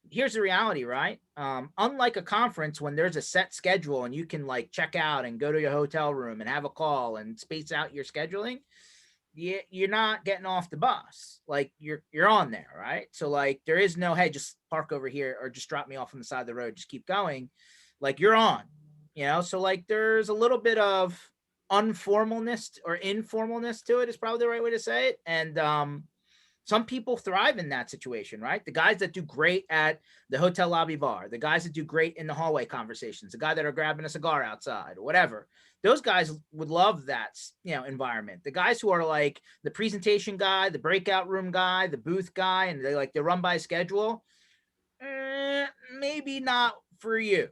Speaker 1: here's the reality, right? Unlike a conference, when there's a set schedule and you can like check out and go to your hotel room and have a call and space out your scheduling, you're not getting off the bus. Like you're on there, right? So like there is no, hey, just park over here or just drop me off on the side of the road, just keep going. Like you're on, so like there's a little bit of unformalness or informalness to it is probably the right way to say it. And some people thrive in that situation, right? The guys that do great at the hotel lobby bar, the guys that do great in the hallway conversations, the guy that are grabbing a cigar outside or whatever, those guys would love that, environment. The guys who are like the presentation guy, the breakout room guy, the booth guy, and they run by schedule, maybe not for you.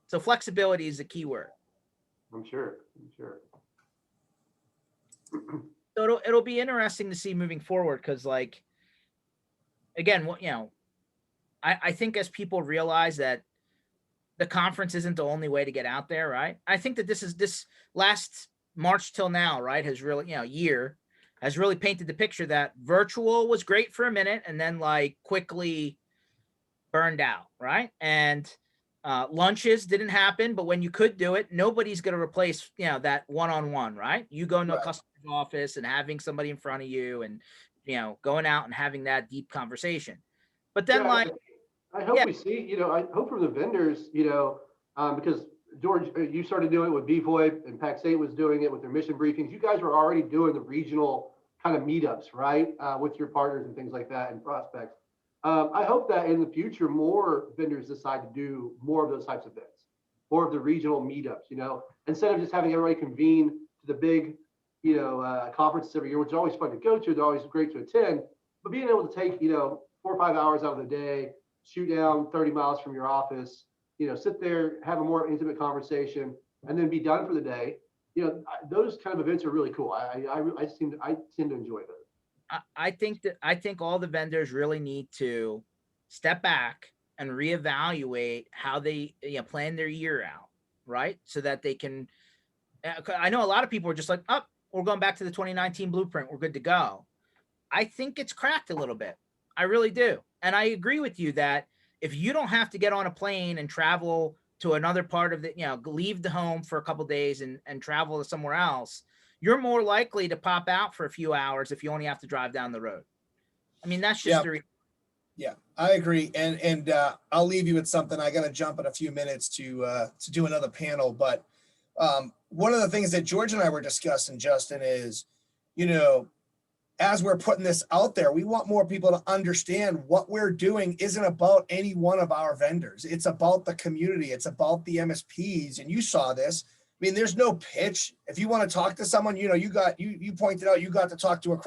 Speaker 1: So flexibility is the key word.
Speaker 3: I'm sure.
Speaker 1: So it'll be interesting to see moving forward, because like, again, I think as people realize that the conference isn't the only way to get out there, right? I think that this last March till now, right, has really, year has really painted the picture that virtual was great for a minute and then like quickly burned out, right? And lunches didn't happen, but when you could do it, nobody's going to replace, that one-on-one, right? You go into a customer's office and having somebody in front of you and, going out and having that deep conversation. But then
Speaker 3: I hope we see, I hope from the vendors, because George, you started doing it with bvoip and PAX8 was doing it with their mission briefings. You guys were already doing the regional kind of meetups, right? With your partners and things like that and prospects. I hope that in the future, more vendors decide to do more of those types of events, more of the regional meetups, instead of just having everybody convene to the big, conferences every year, which is always fun to go to. They're always great to attend, but being able to take, 4 or 5 hours out of the day, shoot down 30 miles from your office, sit there, have a more intimate conversation, and then be done for the day. Those kind of events are really cool. I tend to enjoy those.
Speaker 1: I think all the vendors really need to step back and reevaluate how they plan their year out, right? So that they can. I know a lot of people are just like, oh, we're going back to the 2019 blueprint. We're good to go. I think it's cracked a little bit. I really do, and I agree with you that if you don't have to get on a plane and travel to another part of the, leave the home for a couple of days and travel to somewhere else, you're more likely to pop out for a few hours if you only have to drive down the road. I mean, that's just
Speaker 2: Yeah, I agree. And I'll leave you with something. I got to jump in a few minutes to do another panel. But one of the things that George and I were discussing, Justin, is, as we're putting this out there, we want more people to understand what we're doing isn't about any one of our vendors. It's about the community. It's about the MSPs. And you saw this. I mean, there's no pitch. If you want to talk to someone, you pointed out you got to talk to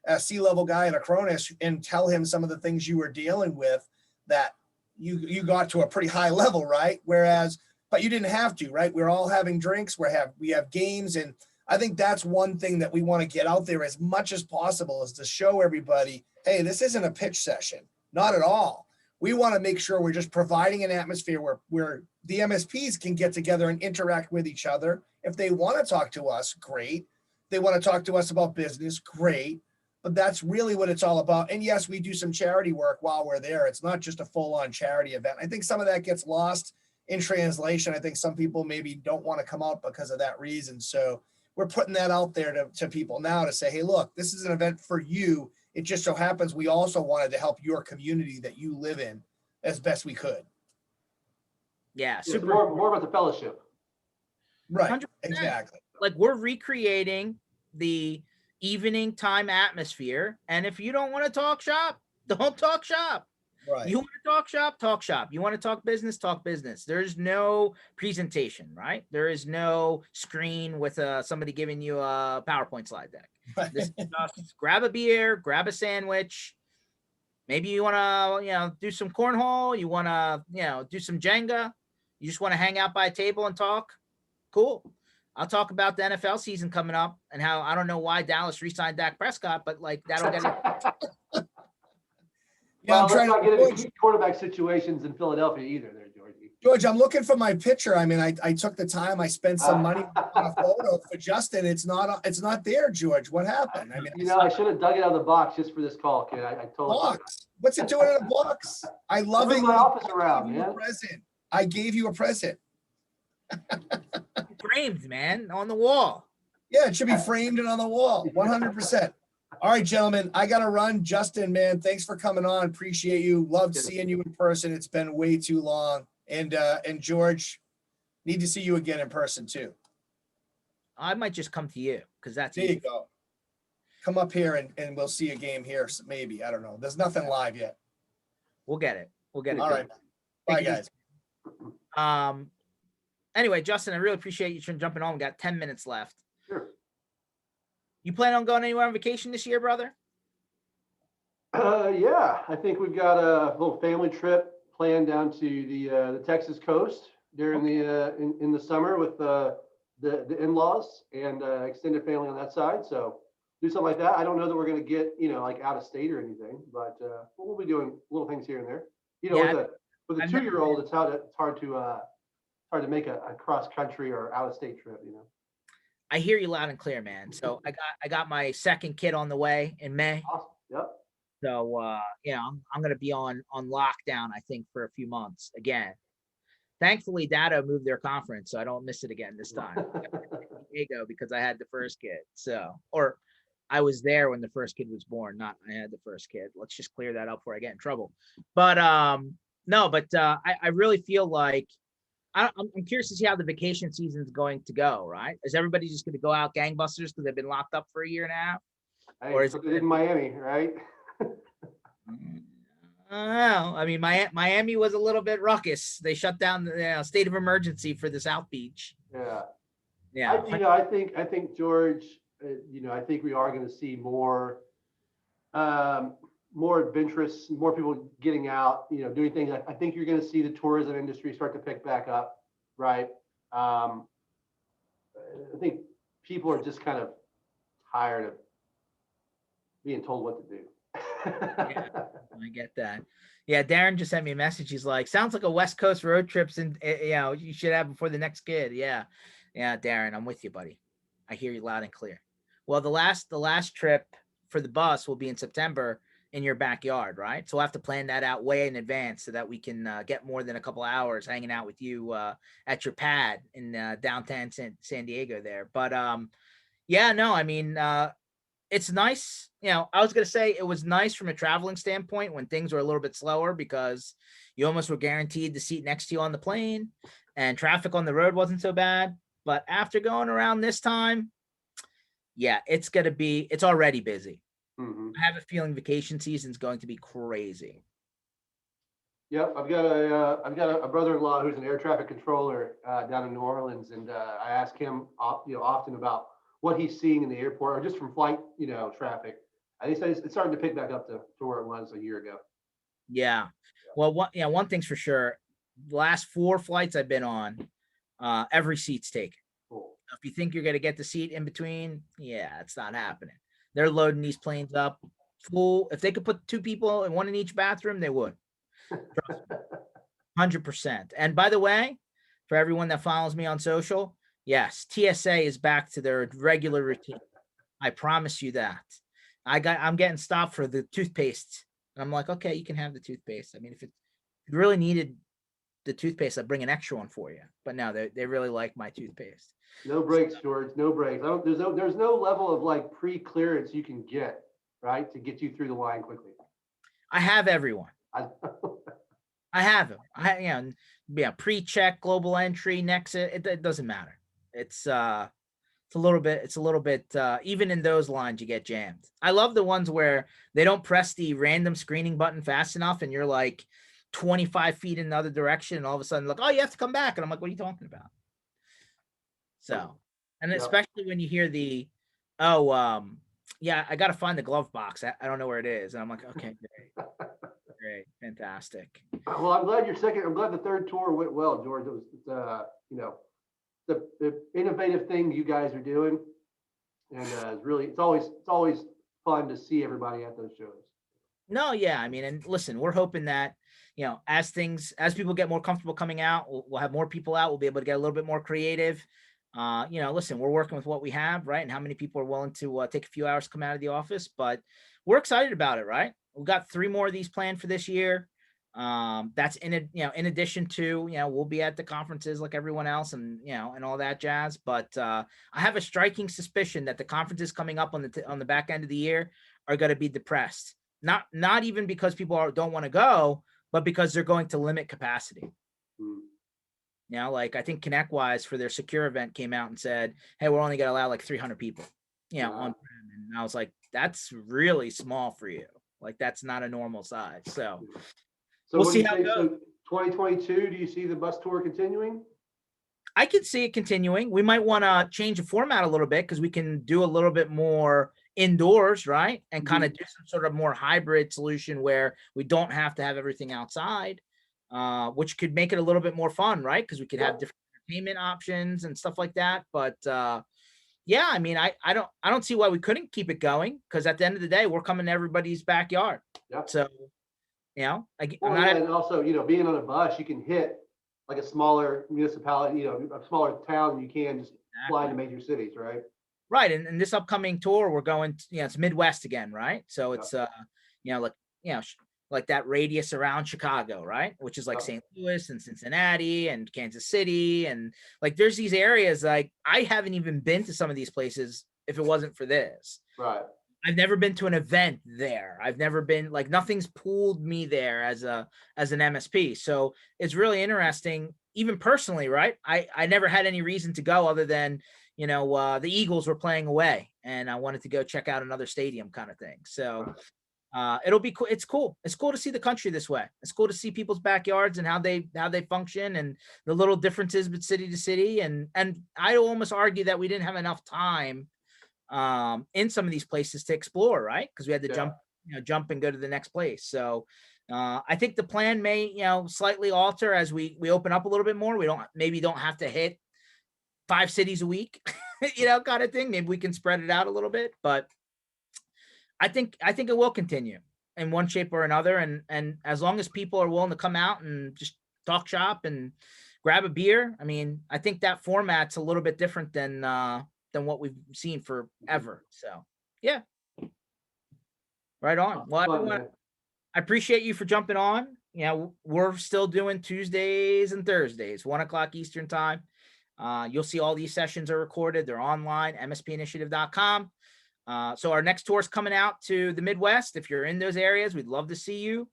Speaker 2: a C-level guy at Acronis, and tell him some of the things you were dealing with that you got to a pretty high level, right? But you didn't have to, right? We're all having drinks. We have games, and I think that's one thing that we want to get out there as much as possible, is to show everybody, hey, this isn't a pitch session, not at all. We want to make sure we're just providing an atmosphere where the MSPs can get together and interact with each other. If they want to talk to us, great. They want to talk to us about business, great. But that's really what it's all about. And yes, we do some charity work while we're there. It's not just a full-on charity event. I think some of that gets lost in translation. I think some people maybe don't want to come out because of that reason. So we're putting that out there to people now to say, hey, look, this is an event for you. It just so happens we also wanted to help your community that you live in as best we could.
Speaker 1: Yeah,
Speaker 3: super more about the fellowship.
Speaker 2: Right,
Speaker 1: 100%.
Speaker 2: exactly.
Speaker 1: Like, we're recreating the evening time atmosphere. And if you don't want to talk shop, don't talk shop.
Speaker 2: Right.
Speaker 1: You want to talk shop, talk shop. You want to talk business. There's no presentation, right? There is no screen with somebody giving you a PowerPoint slide deck.
Speaker 2: Right.
Speaker 1: This is just grab a beer, grab a sandwich. Maybe you want to, do some cornhole. You want to, do some Jenga. You just want to hang out by a table and talk. Cool. I'll talk about the NFL season coming up and how I don't know why Dallas re-signed Dak Prescott, but like that'll get it.
Speaker 3: Yeah, well, let's not get into quarterback situations in Philadelphia either there, Georgie.
Speaker 2: George, I'm looking for my picture. I mean, I took the time, I spent some money on a photo for Justin. It's not there, George. What happened? I mean,
Speaker 3: I should have dug it out of the box just for this call, kid. I totally
Speaker 2: box. What's it doing in a box? I love it.
Speaker 3: My office around, man.
Speaker 2: I gave you a present.
Speaker 1: Framed, man, on the wall.
Speaker 2: Yeah, it should be framed and on the wall. 100%. All right, gentlemen, I got to run. Justin, man, thanks for coming on. Appreciate you. Loved seeing you in person. It's been way too long. And George, need to see you again in person too.
Speaker 1: I might just come to you because that's
Speaker 2: there. You go. Come up here and we'll see a game here. Maybe. I don't know. There's nothing live yet.
Speaker 1: We'll get it. All
Speaker 2: right. Bye, guys.
Speaker 1: Anyway, Justin, I really appreciate you jumping on. We got 10 minutes left.
Speaker 3: Sure.
Speaker 1: You plan on going anywhere on vacation this year, brother?
Speaker 3: Yeah, I think we've got a little family trip planned down to the Texas coast during in the summer with the in-laws and extended family on that side. So do something like that. I don't know that we're going to get like out of state or anything, but we'll be doing little things here and there. With a 2-year-old, it's hard to make a cross country or out of state trip.
Speaker 1: I hear you loud and clear, man. So I got my second kid on the way in May.
Speaker 3: Awesome. Yep.
Speaker 1: So I'm gonna be on lockdown, I think, for a few months again. Thankfully, Data moved their conference, so I don't miss it again this time. Diego, because I had the first kid. Or I was there when the first kid was born, not I had the first kid. Let's just clear that up before I get in trouble. But I really feel like I'm curious to see how the vacation season is going to go, right? Is everybody just going to go out gangbusters because they've been locked up for a year and a half?
Speaker 3: Or is it in Miami, right?
Speaker 1: I mean, Miami was a little bit ruckus. They shut down the state of emergency for the South Beach.
Speaker 3: Yeah. I think George, I think we are going to see more adventurous, more people getting out, doing things. I think you're going to see the tourism industry start to pick back up, right? I think people are just kind of tired of being told what to do.
Speaker 1: Yeah, I get that. Yeah, Darren just sent me a message. He's like, sounds like a West Coast road trips, and you should have before the next kid. Yeah, Darren, I'm with you, buddy. I hear you loud and clear. Well, the last trip for the bus will be in September in your backyard, right? So we'll have to plan that out way in advance so that we can get more than a couple hours hanging out with you at your pad in downtown San Diego there. But it's nice. I was going to say it was nice from a traveling standpoint when things were a little bit slower because you almost were guaranteed the seat next to you on the plane and traffic on the road wasn't so bad. But after going around this time, yeah, it's already busy.
Speaker 3: Mhm.
Speaker 1: I have a feeling vacation season is going to be crazy.
Speaker 3: Yep, I've got a brother-in-law who's an air traffic controller down in New Orleans, and I ask him, often about what he's seeing in the airport or just from flight, traffic. And he says it's starting to pick back up to where it was a year ago.
Speaker 1: Yeah. Well, one thing's for sure. The last 4 flights I've been on, every seat's taken.
Speaker 3: Cool.
Speaker 1: If you think you're going to get the seat in between, yeah, it's not happening. They're loading these planes up full. If they could put 2 people and 1 in each bathroom, they would. 100%. And by the way, for everyone that follows me on social, yes, TSA is back to their regular routine. I promise you that. I'm getting stopped for the toothpaste. And I'm like, okay, you can have the toothpaste. I mean, if you really needed the toothpaste, I'd bring an extra one for you. But no, they really like my toothpaste.
Speaker 3: No breaks, George. No breaks. There's no level of like pre-clearance you can get, right, to get you through the line quickly.
Speaker 1: I have everyone.
Speaker 3: I,
Speaker 1: I have them. Pre-check, global entry, Nexus. It doesn't matter. It's a little bit even in those lines you get jammed. I love the ones where they don't press the random screening button fast enough and you're like 25 feet in the other direction and all of a sudden like, oh, you have to come back. And I'm like, what are you talking about? So, and especially when you hear the, yeah, I got to find the glove box. I don't know where it is. And I'm like, okay, great, fantastic.
Speaker 3: well, I'm glad I'm glad the third tour went well, George. The innovative thing you guys are doing, and it's always fun to see everybody at those shows.
Speaker 1: No, yeah, I mean, and listen, we're hoping that as people get more comfortable coming out, we'll have more people out. We'll be able to get a little bit more creative. Listen, we're working with what we have, right, and how many people are willing to take a few hours to come out of the office, but we're excited about it, right? We've got 3 more of these planned for this year. That's in addition to, we'll be at the conferences like everyone else and, and all that jazz. But I have a striking suspicion that the conferences coming up on the back end of the year are going to be depressed. Not even because people don't want to go, but because they're going to limit capacity. Like I think ConnectWise for their secure event came out and said, hey, we're only going to allow like 300 people, on-prem. And I was like, that's really small for you. Like that's not a normal size. So we'll see how it goes.
Speaker 3: So 2022, do you see the bus tour continuing?
Speaker 1: I could see it continuing. We might want to change the format a little bit because we can do a little bit more indoors, right? And kind of do some sort of more hybrid solution where we don't have to have everything outside, which could make it a little bit more fun, right? Because we could have different entertainment options and stuff like that. But yeah, I mean, I don't see why we couldn't keep it going because at the end of the day, we're coming to everybody's backyard.
Speaker 3: Yep.
Speaker 1: So, and
Speaker 3: also, being on a bus, you can hit like a smaller municipality, a smaller town. You can just fly to major cities, right?
Speaker 1: Right. And this upcoming tour, we're going to, it's Midwest again, right? So it's, like that radius around Chicago, right? Which is like St. Louis and Cincinnati and Kansas City. And like, there's these areas, like I haven't even been to some of these places if it wasn't for this.
Speaker 3: Right.
Speaker 1: I've never been to an event there. I've never been like, nothing's pulled me there as an MSP. So it's really interesting, even personally, right? I never had any reason to go other than, the Eagles were playing away and I wanted to go check out another stadium kind of thing. So it'll be cool. It's cool. It's cool to see the country this way. It's cool to see people's backyards and how they function and the little differences but city to city. And I almost argue that we didn't have enough time in some of these places to explore, right? Because we had to jump and go to the next place. So I think the plan may, slightly alter as we open up a little bit more. We don't have to hit 5 cities a week, kind of thing. Maybe we can spread it out a little bit, but I think it will continue in one shape or another. And as long as people are willing to come out and just talk shop and grab a beer, I mean, I think that format's a little bit different than what we've seen forever. So yeah. Right on. Well, everyone, I appreciate you for jumping on. We're still doing Tuesdays and Thursdays, 1:00 Eastern time. You'll see all these sessions are recorded. They're online, mspinitiative.com. So our next tour is coming out to the Midwest. If you're in those areas, we'd love to see you.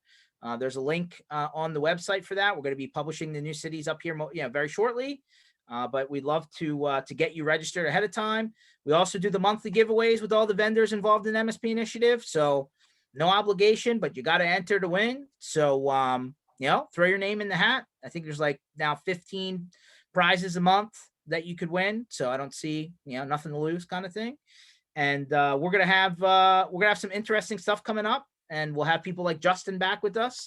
Speaker 1: There's a link on the website for that. We're going to be publishing the new cities up here, very shortly. But we'd love to get you registered ahead of time. We also do the monthly giveaways with all the vendors involved in MSP Initiative. So no obligation, but you got to enter to win. So, throw your name in the hat. I think there's like now 15 prizes a month that you could win. So I don't see, nothing to lose kind of thing. And we're gonna have some interesting stuff coming up, and we'll have people like Justin back with us,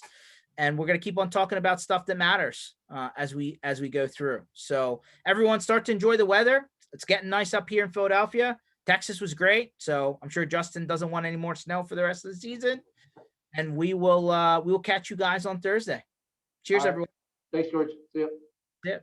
Speaker 1: and we're gonna keep on talking about stuff that matters as we go through. So everyone, start to enjoy the weather. It's getting nice up here in Philadelphia. Texas was great, so I'm sure Justin doesn't want any more snow for the rest of the season. And we will catch you guys on Thursday. Cheers,
Speaker 3: All right.
Speaker 1: everyone.
Speaker 3: Thanks, George. See ya.
Speaker 1: Yeah.